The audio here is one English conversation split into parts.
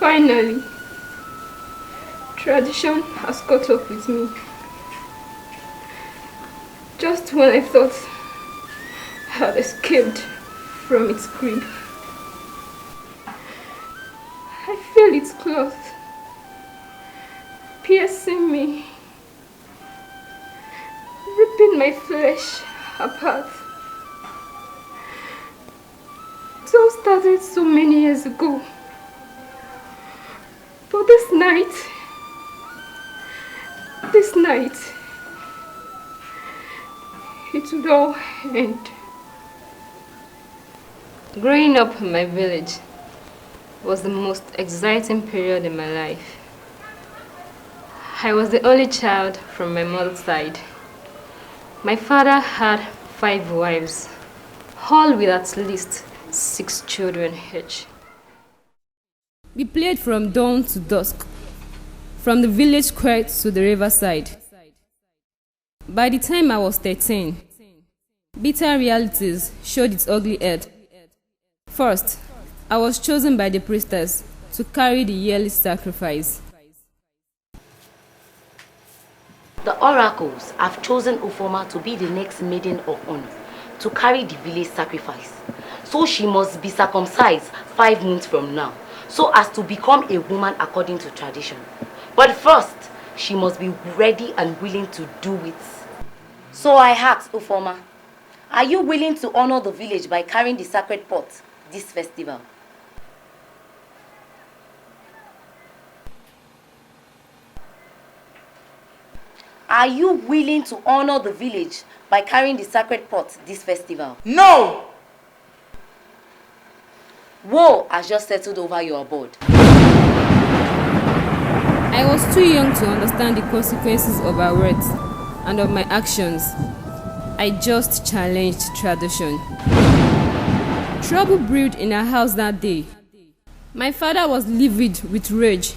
Finally, tradition has caught up with me. Just when I thought I had escaped from its grip, I feel its claws piercing me, ripping my flesh apart. It all started so many years ago. But this night, it would all end. Growing up in my village was the most exciting period in my life. I was the only child from my mother's side. My father had 5 wives, all with at least 6 children each. We played from dawn to dusk, from the village square to the riverside. By the time I was 13, bitter realities showed its ugly head. First, I was chosen by the priestess to carry the yearly sacrifice. The oracles have chosen Ufoma to be the next maiden of honor to carry the village sacrifice. So she must be circumcised 5 months from now, so as to become a woman according to tradition. But first, she must be ready and willing to do it. So I asked Ufoma, are you willing to honor the village by carrying the sacred pot this festival? Are you willing to honor the village by carrying the sacred pot this festival? No! War has just settled over your board. I was too young to understand the consequences of our words and of my actions. I just challenged tradition. Trouble brewed in our house that day. My father was livid with rage.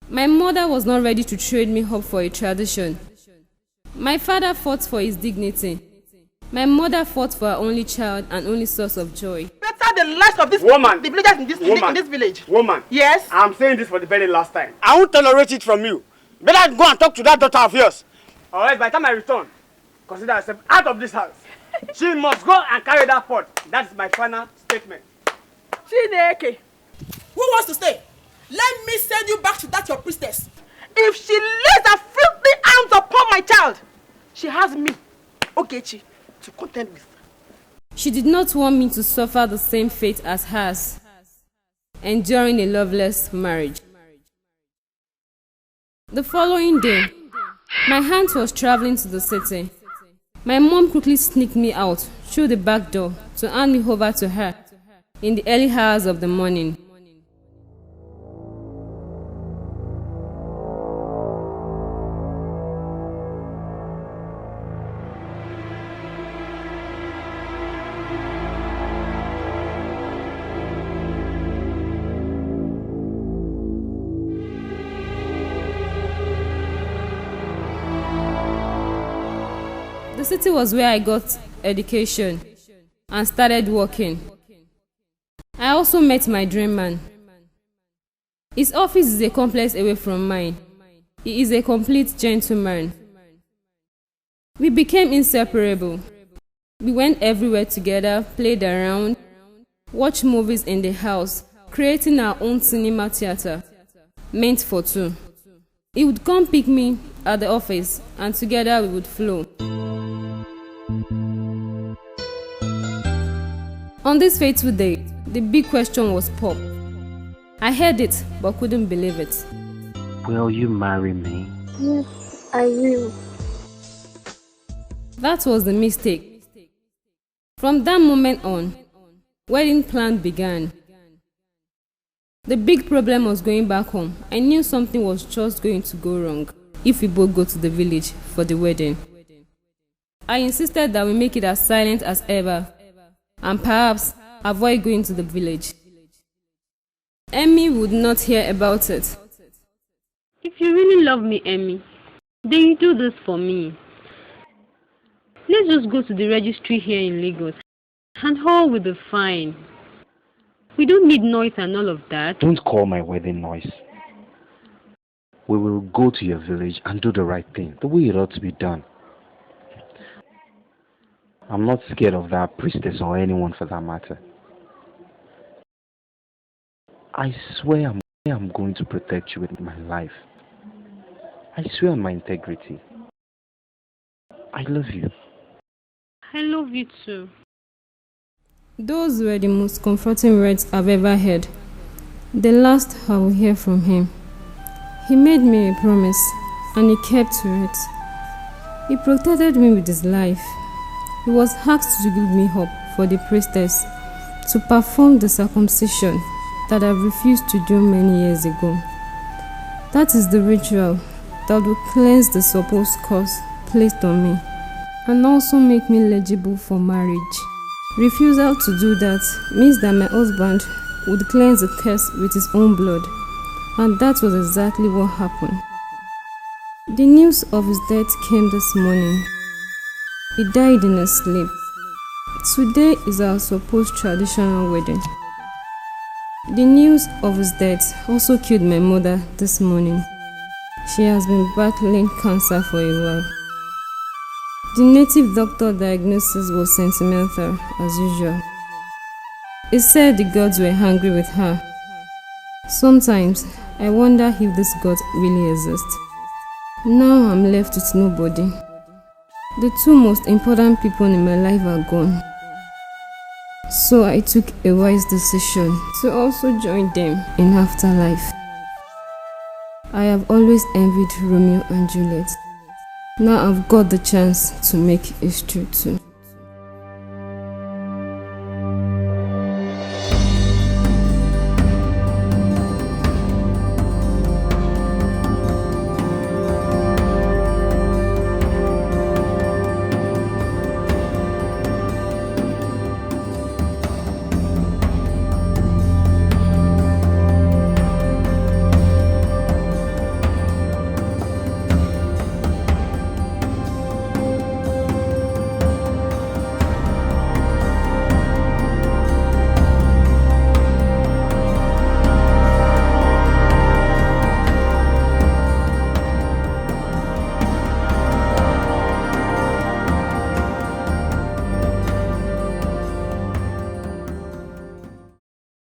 My mother was not ready to trade me up for a tradition. My father fought for his dignity. My mother fought for her only child and only source of joy. Better the lives of this woman, the villagers in this village. Woman. Yes? I'm saying this for the very last time. I won't tolerate it from you. Better go and talk to that daughter of yours. Alright, by the time I return, consider yourself out of this house. She must go and carry that pot. That's my final statement. Chineke. Who wants to stay? Let me send you back to that your priestess. If she lays her filthy arms upon my child, she has me, Ogechi, to contend with. She did not want me to suffer the same fate as hers, enduring a loveless marriage. The following day, my aunt was traveling to the city. My mom quickly sneaked me out through the back door to hand me over to her in the early hours of the morning. The city was where I got education and started working. I also met my dream man. His office is a complex away from mine. He is a complete gentleman. We became inseparable. We went everywhere together, played around, watched movies in the house, creating our own cinema theater, meant for 2. He would come pick me at the office, and together we would flow. On this fateful day, the big question was popped. I heard it, but couldn't believe it. Will you marry me? Yes, I will. That was the mistake. From that moment on, wedding plan began. The big problem was going back home. I knew something was just going to go wrong if we both go to the village for the wedding. I insisted that we make it as silent as ever, and perhaps avoid going to the village. Emmy would not hear about it. If you really love me, Emmy, then you do this for me. Let's just go to the registry here in Lagos and all will be fine. We don't need noise and all of that. Don't call my wedding noise. We will go to your village and do the right thing, the way it ought to be done. I'm not scared of that priestess or anyone for that matter. I swear I'm going to protect you with my life. I swear on my integrity. I love you. I love you too. Those were the most comforting words I've ever heard. The last I will hear from him. He made me a promise, and he kept to it. He protected me with his life. He was asked to give me up for the priestess to perform the circumcision that I refused to do many years ago. That is the ritual that will cleanse the supposed curse placed on me and also make me eligible for marriage. Refusal to do that means that my husband would cleanse the curse with his own blood, and that was exactly what happened. The news of his death came this morning. He died in his sleep. Today is our supposed traditional wedding. The news of his death also killed my mother this morning. She has been battling cancer for a while. The native doctor diagnosis was sentimental as usual. He said the gods were angry with her. Sometimes I wonder if this God really exists. Now I'm left with nobody. The two most important people in my life are gone. So I took a wise decision to also join them in afterlife. I have always envied Romeo and Juliet. Now I've got the chance to make history too.